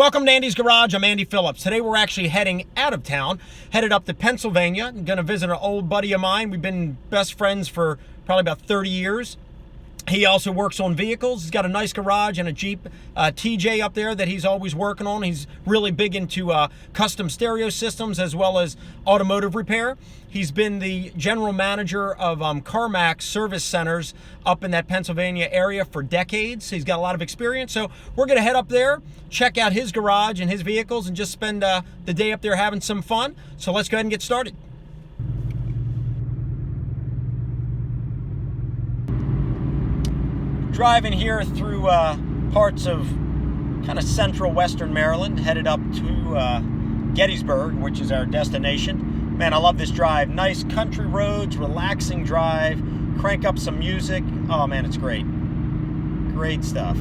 Welcome to Andy's Garage. I'm Andy Phillips. Today we're actually heading out of town, headed up to Pennsylvania. I'm going to visit an old buddy of mine. We've been best friends for probably about 30 years. He also works on vehicles. He's got a nice garage and a Jeep TJ up there that he's always working on. He's really big into custom stereo systems as well as automotive repair. He's been the general manager of CarMax service centers up in that Pennsylvania area for decades. He's got a lot of experience. So we're going to head up there, check out his garage and his vehicles, and just spend the day up there having some fun. So let's go ahead and get started. Driving here through parts of kind of central western Maryland, headed up to Gettysburg, which is our destination. Man, I love this drive. Nice country roads, relaxing drive, crank up some music. Oh man, it's great. Great stuff.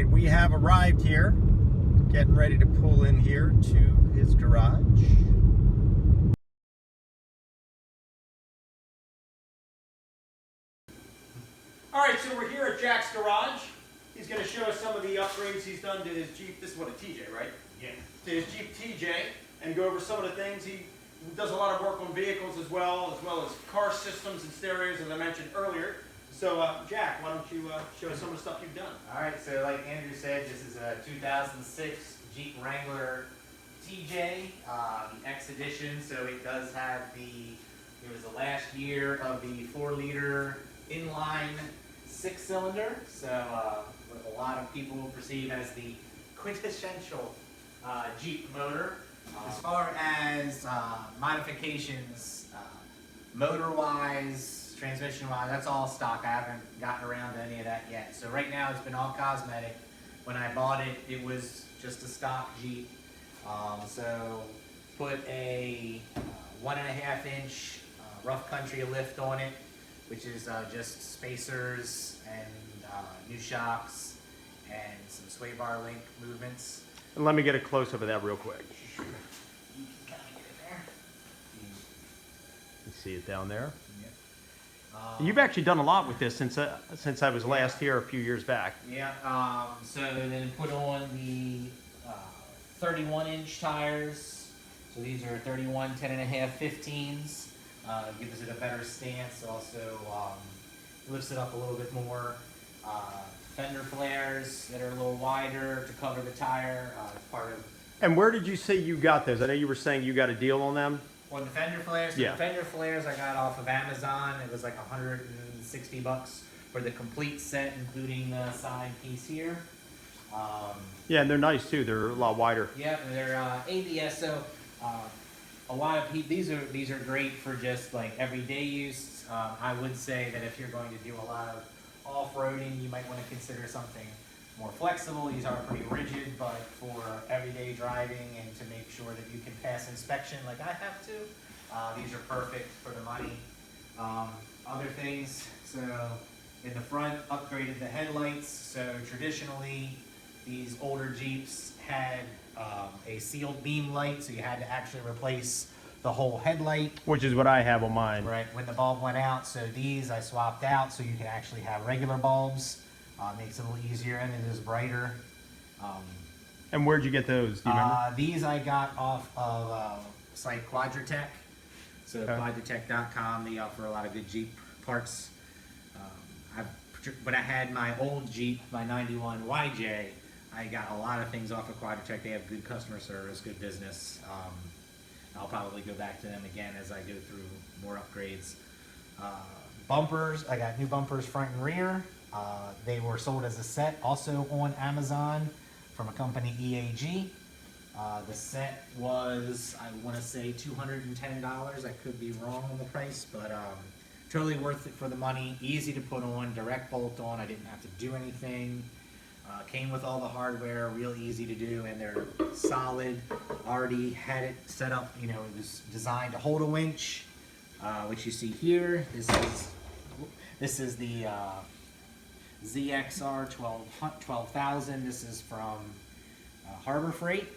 We have arrived here, getting ready to pull in here to his garage. All right, so we're here at Jack's garage. He's going to show us some of the upgrades he's done to his Jeep. This is what, a TJ, right? Yeah. To his Jeep TJ, and go over some of the things. He does a lot of work on vehicles as well as car systems and stereos, as I mentioned earlier. So, Jack, why don't you show us some of the stuff you've done? All right, so like Andrew said, this is a 2006 Jeep Wrangler TJ, the X edition. So it does have it was the last year of the 4-liter inline 6-cylinder. So what a lot of people perceive as the quintessential Jeep motor. As far as modifications, motor-wise, transmission-wise, that's all stock. I haven't gotten around to any of that yet. So right now it's been all cosmetic. When I bought it, it was just a stock Jeep. So put a 1.5-inch rough country lift on it, which is just spacers and new shocks and some sway bar link movements. And let me get a close-up of that real quick. Sure. You can kind of get in there. You see it down there. Yep. You've actually done a lot with this since I was last here a few years back. Yeah. So then put on the 31-inch tires. So these are 31 10.5 15s. Gives it a better stance. Also lifts it up a little bit more. Fender flares that are a little wider to cover the tire. It's part of. And where did you say you got those? I know you were saying you got a deal on them. On the Fender flares? So yeah. The Fender flares I got off of Amazon. It was like $160 for the complete set, including the side piece here. Yeah, and they're nice too. They're a lot wider. Yeah, they're ABS. So a lot of people, these are great for just like everyday use. I would say that if you're going to do a lot of off-roading, you might want to consider something more flexible. These are pretty rigid, but for everyday driving and to make sure that you can pass inspection like I have to, these are perfect for the money. Other things, so in the front, upgraded the headlights. So traditionally, these older Jeeps had a sealed beam light, so you had to actually replace the whole headlight. Which is what I have on mine. Right, when the bulb went out. So these I swapped out so you can actually have regular bulbs. Makes it a little easier and it is brighter. And where'd you get those? Do you remember? These I got off of site Quadratech. So okay. Quadratech.com, they offer a lot of good Jeep parts. When I had my old Jeep, my 91 YJ, I got a lot of things off of Quadratech. They have good customer service, good business. I'll probably go back to them again as I go through more upgrades. Bumpers, I got new bumpers front and rear. They were sold as a set also on Amazon from a company EAG. The set was, I want to say, $210. I could be wrong on the price, but totally worth it for the money. Easy to put on, direct bolt on. I didn't have to do anything. Came with all the hardware, real easy to do, and they're solid. Already had it set up, you know, it was designed to hold a winch, which you see here. This is the ZXR 12,000. This is from Harbor Freight.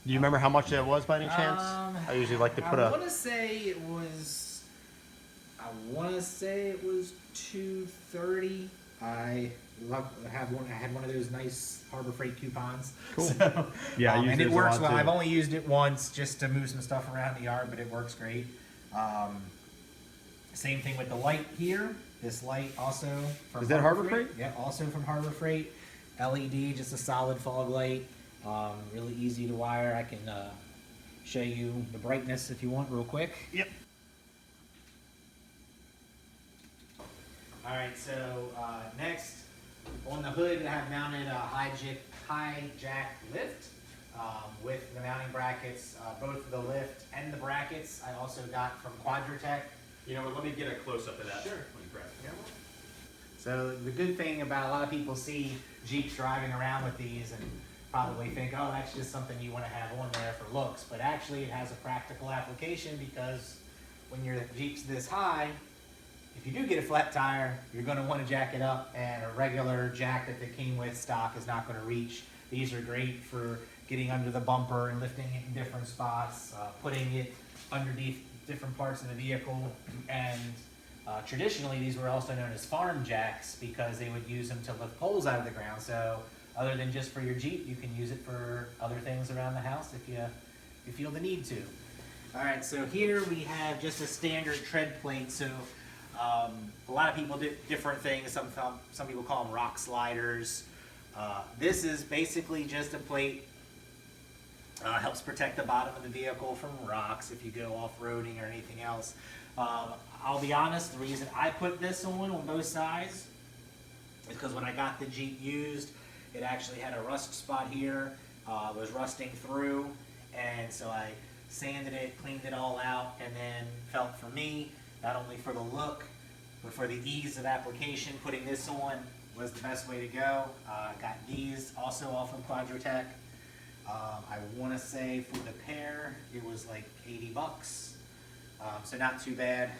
Do you remember how much that was by any chance? I usually like to put I want to say it was. I want to say it was $230. I had one of those nice Harbor Freight coupons. Cool. So, yeah, I use and those it works a lot well. too. I've only used it once just to move some stuff around the yard, but it works great. Same thing with the light here. This light also from Is that Harbor Freight? Yeah, also from Harbor Freight. LED, just a solid fog light. Really easy to wire. I can show you the brightness if you want real quick. Yep. Alright, so next on the hood I have mounted a high jack lift with the mounting brackets, both the lift and the brackets I also got from Quadratech. You know what, let me get a close-up of that. Sure. So the good thing about a lot of people see Jeeps driving around with these and probably think, oh, that's just something you want to have on there for looks. But actually it has a practical application because when your Jeep's this high, if you do get a flat tire, you're going to want to jack it up, and a regular jack that they came with stock is not going to reach. These are great for getting under the bumper and lifting it in different spots, putting it underneath different parts of the vehicle, and traditionally these were also known as farm jacks because they would use them to lift poles out of the ground. So other than just for your Jeep, you can use it for other things around the house if you feel the need to. All right, so here we have just a standard tread plate. So a lot of people do different things. Some people call them rock sliders. This is basically just a plate. Helps protect the bottom of the vehicle from rocks if you go off-roading or anything else. I'll be honest, the reason I put this on both sides is because when I got the Jeep used, it actually had a rust spot here, was rusting through, and so I sanded it, cleaned it all out, and then felt for me, not only for the look, but for the ease of application, putting this on was the best way to go. Got these also off of Quadratech. I want to say for the pair, it was like $80, so not too bad.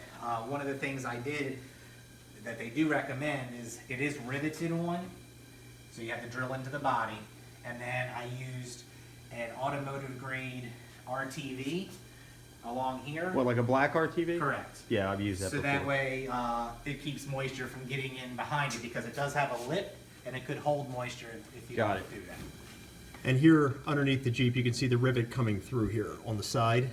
One of the things I did that they do recommend is it is riveted on, so you have to drill into the body, and then I used an automotive grade RTV along here. What, like a black RTV? Correct. Yeah, I've used that before. So that way it keeps moisture from getting in behind it because it does have a lip and it could hold moisture if you don't do that. And here underneath the Jeep, you can see the rivet coming through here on the side.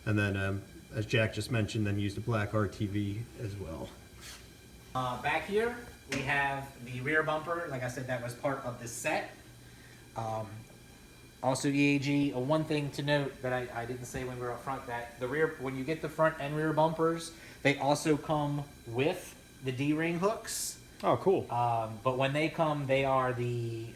And then, as Jack just mentioned, then used a black RTV as well. Back here, we have the rear bumper. Like I said, that was part of the set. Also EAG, one thing to note that I didn't say when we were up front, that the rear, when you get the front and rear bumpers, they also come with the D-ring hooks. Oh, cool. But when they come, they are the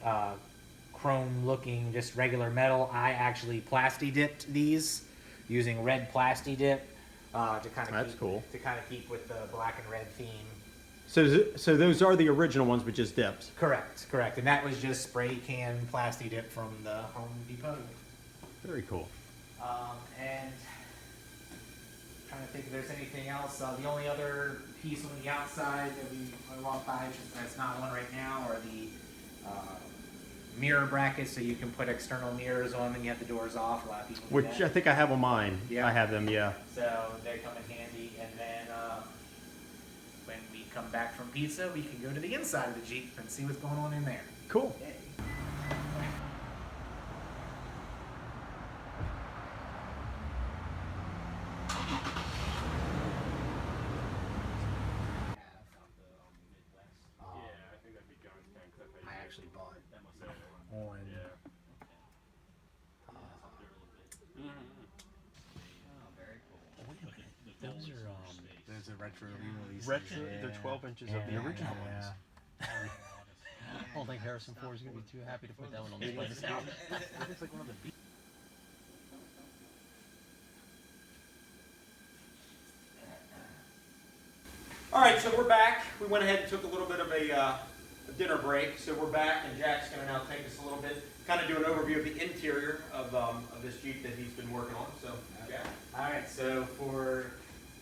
chrome looking, just regular metal. I actually plasti dipped these using red plasti dip to kind of keep with the black and red theme. So those are the original ones, but just dips. Correct. And that was just spray can plasti dip from the Home Depot. Very cool. And trying to think if there's anything else. The only other piece on the outside that I walked by, that's not one right now, are the mirror brackets, so you can put external mirrors on when you have the doors off. A lot of people do Which that. I think I have on mine. Yeah. I have them, yeah. So they come in handy. And then when we come back from pizza, we can go to the inside of the Jeep and see what's going on in there. Cool. Yay. I actually bought on those are retro releases. They're 12 inches of the original ones. I don't think Harrison Ford is going to be too happy to put that one on display this out. It's like one of the All right, so we're back. We went ahead and took a little bit of a dinner break. So we're back, and Jack's going to now take us a little bit, kind of do an overview of the interior of this Jeep that he's been working on. So, Jack. All right, so for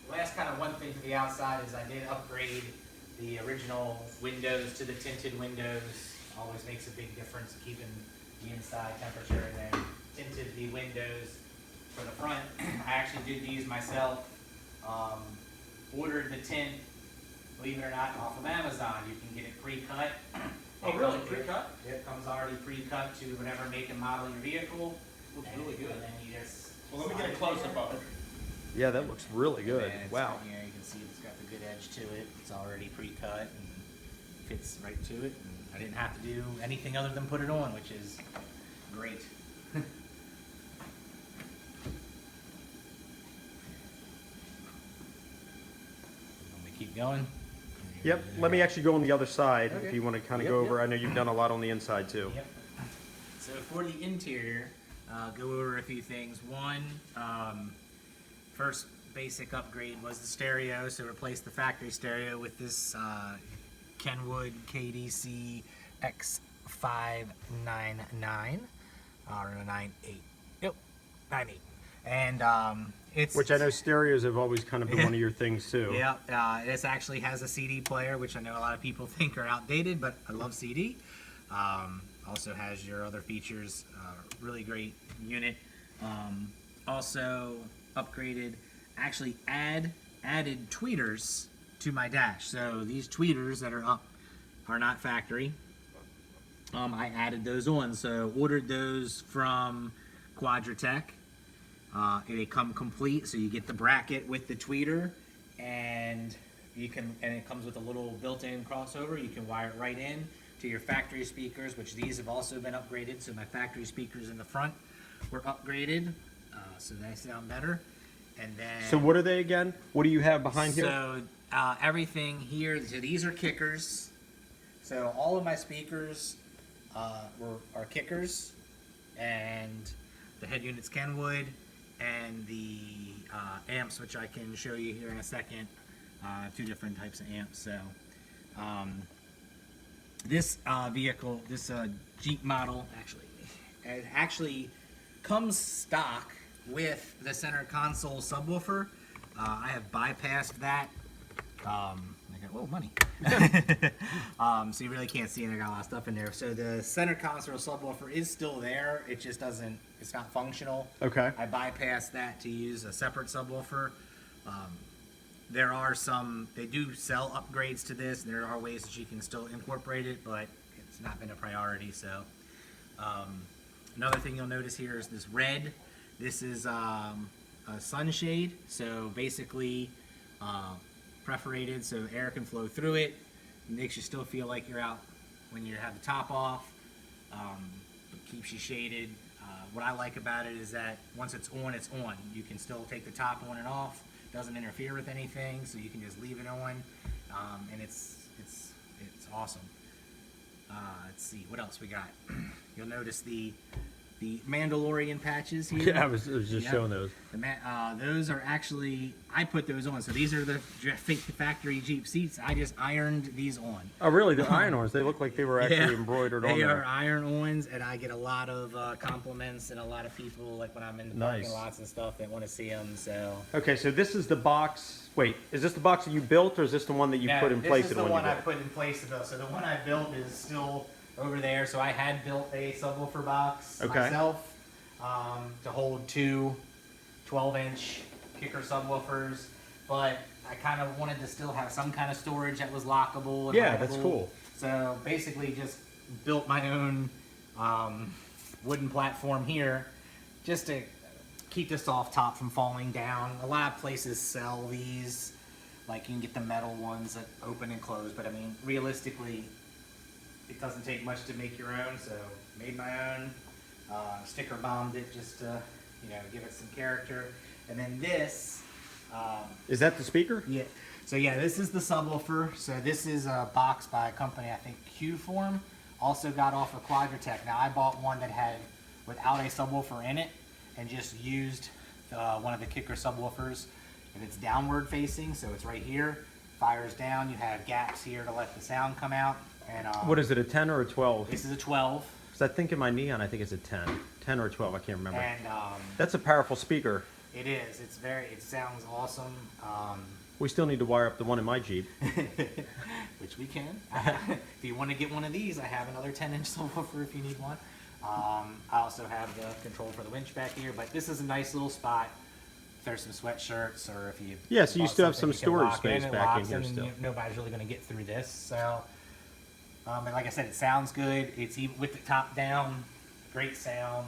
the last kind of one thing to the outside is I did upgrade the original windows to the tinted windows. Always makes a big difference keeping the inside temperature in there. tinted the windows for the front. I actually did these myself. Ordered the tint, believe it or not, off of Amazon. You can get it pre-cut. Oh, really? Pre-cut? It comes already pre-cut to whatever make and model your vehicle. Looks really good. And then you just Well, let me get a close-up of it. Yeah, that looks really good. And Wow. Yeah, you can see it's got the good edge to it. It's already pre-cut and fits right to it. And I didn't have to do anything other than put it on, which is great. Let me keep going. Yep. Let me actually go on the other side if Okay. you want to kind of Yep, go over. yep. I know you've done a lot on the inside too. Yep. So for the interior, go over a few things. One, first basic upgrade was the stereo. So replace the factory stereo with this Kenwood KDC X599 or a 98. Yep, 98. And it's Which I know stereos have always kind of been one of your things too. yeah, this actually has a CD player, which I know a lot of people think are outdated, but I love CD. Also has your other features, really great unit. Also upgraded, actually added tweeters to my dash. So these tweeters that are up are not factory. I added those on, so ordered those from Quadratech. They come complete, so you get the bracket with the tweeter, and it comes with a little built-in crossover. You can wire it right in to your factory speakers, which these have also been upgraded. So my factory speakers in the front were upgraded, so they sound better. And then So what are they again? What do you have behind here? so everything here. So these are kickers. So all of my speakers are kickers, and the head unit's Kenwood, and the amps, which I can show you here in a second, two different types of amps. So this vehicle, this Jeep model, actually comes stock with the center console subwoofer. I have bypassed that. I got, whoa, money. So you really can't see, and I got a lot of stuff in there. So the center console subwoofer is still there. It just doesn't, it's not functional. Okay. I bypassed that to use a separate subwoofer. There are some, they do sell upgrades to this. There are ways that you can still incorporate it, but it's not been a priority. So another thing you'll notice here is this red. This is a sunshade. So basically, perforated so air can flow through it. It makes you still feel like you're out when you have the top off, but keeps you shaded. What I like about it is that once it's on, it's on. You can still take the top on and off. Doesn't interfere with anything, so you can just leave it on, and it's awesome. Let's see what else we got. You'll notice the Mandalorian patches here. Yeah, I was just showing those. Those are actually, I put those on. So these are the factory Jeep seats. I just ironed these on. Oh, really? The iron-ons, they look like they were actually embroidered on They there. are iron-ons, and I get a lot of compliments and a lot of people, like when I'm in the parking lots and stuff, that want to see them. So Okay, so this is the box. Wait, is this the box that you built, or is this the one that you put in place? This is the one I put in place of those. So the one I built is still over there. So I had built a subwoofer box myself to hold two 12-inch kicker subwoofers, but I kind of wanted to still have some kind of storage that was lockable. And Yeah, that's hideable. cool. So basically just built my own wooden platform here just to keep this off top from falling down. A lot of places sell these, like you can get the metal ones that open and close, but I mean, realistically, it doesn't take much to make your own, so made my own. Sticker bombed it just to, give it some character. And then this, Is that the speaker? yeah. So yeah, this is the subwoofer. So this is a box by a company, I think QForm. Also got off of Quadratech. Now I bought one that had without a subwoofer in it, and just used one of the kicker subwoofers. And it's downward facing, so it's right here. Fires down. You have gaps here to let the sound come out. And What is it, a 10 or a 12? this is a 12. Because I think in my Neon, I think it's a 10. 10 or a 12, I can't remember. And That's a powerful speaker. it is. It sounds awesome. We still need to wire up the one in my Jeep. Which we can. If you want to get one of these, I have another 10-inch subwoofer if you need one. I also have the control for the winch back here, but this is a nice little spot. If there's some sweatshirts or if you Yeah, so you bought still have something, some you can storage lock space and back in locks here and still. Nobody's really going to get through this. So, and like I said, it sounds good. It's even with the top down, great sound.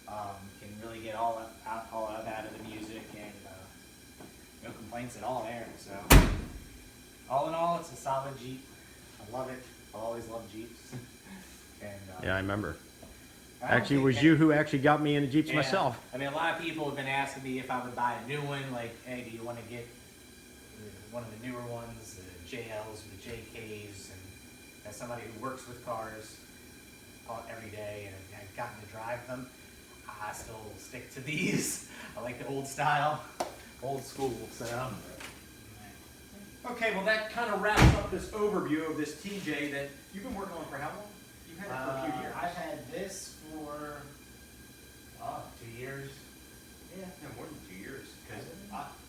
Can really get all out of the music, and no complaints at all there. So, all in all, it's a solid Jeep. I love it. I always love Jeeps. And Yeah, I remember. I don't Actually, it think was that- you who actually got me into Jeeps yeah. myself. I mean, a lot of people have been asking me if I would buy a new one. Like, hey, do you want to get one of the newer ones, the JLs or the JKs? And as somebody who works with cars every day and I've gotten to drive them, I still stick to these. I like the old style, old school. So. Okay, well that kind of wraps up this overview of this TJ that you've been working on for how long? You've had it for a few years. I've had this for 2 years. Yeah, no, more than 2 years. Because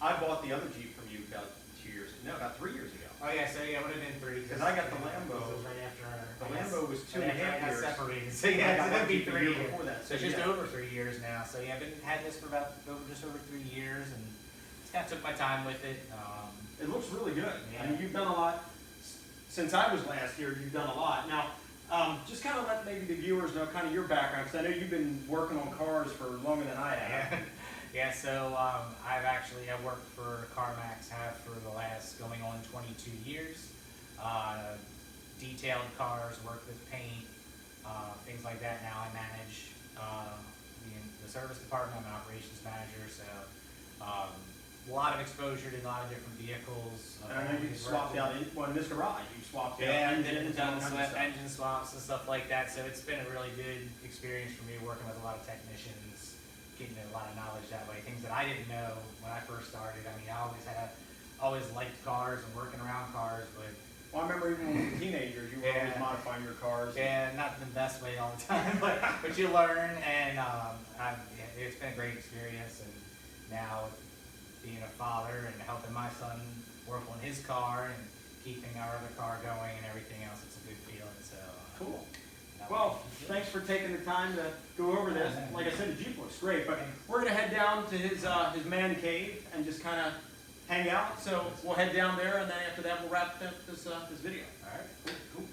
I bought the other Jeep from you about 2 years, no, about 3 years ago. Oh yeah, so yeah, it would have been 3. Because I got the Lambo. This was right after The Lambo was 2.5 years. Separated. So I yeah, got it's my gonna be Jeep a 3 year years. before that. So it's just yeah. over 3 years now. So yeah, I've had this for just over 3 years, and just kind of took my time with it. It looks really good. Yeah. I mean, you've done a lot. Since I was last here, you've done a lot. Now, just kind of let maybe the viewers know kind of your background, because I know you've been working on cars for longer than I have. Yeah, so I've worked for CarMax, have for the last going on 22 years. Detailed cars, worked with paint, things like that. Now I manage the service department. I'm an operations manager, so a lot of exposure to a lot of different vehicles. And I know you swapped out, well, in this garage, you swapped out Yeah, engines and done all kinds some of stuff. engine swaps and stuff like that. So it's been a really good experience for me working with a lot of technicians, getting a lot of knowledge that way. Things that I didn't know when I first started. I mean, I always liked cars and working around cars, but Well, I remember even when we were teenagers, you were always Yeah. modifying your cars. yeah, not the best way all the time, but you learn, and it's been a great experience. And now being a father and helping my son work on his car and keeping our other car going and everything else, it's a good feeling. So Cool. Well, thanks for taking the time to go over this. Like I said, the Jeep looks great, but we're gonna head down to his man cave and just kind of hang out. So we'll head down there, and then after that, we'll wrap up this video. all right, cool.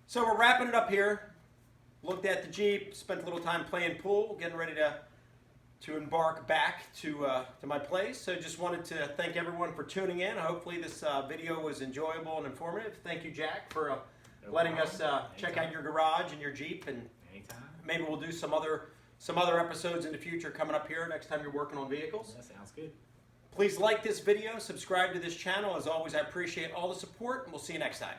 So we're wrapping it up here. Looked at the Jeep, spent a little time playing pool, getting ready to embark back to my place. So just wanted to thank everyone for tuning in. Hopefully this video was enjoyable and informative. Thank you, Jack, for letting us check out your garage and your Jeep, and Anytime. maybe we'll do some other episodes in the future coming up here next time you're working on vehicles. That sounds good. Please like this video, subscribe to this channel. As always, I appreciate all the support, and we'll see you next time.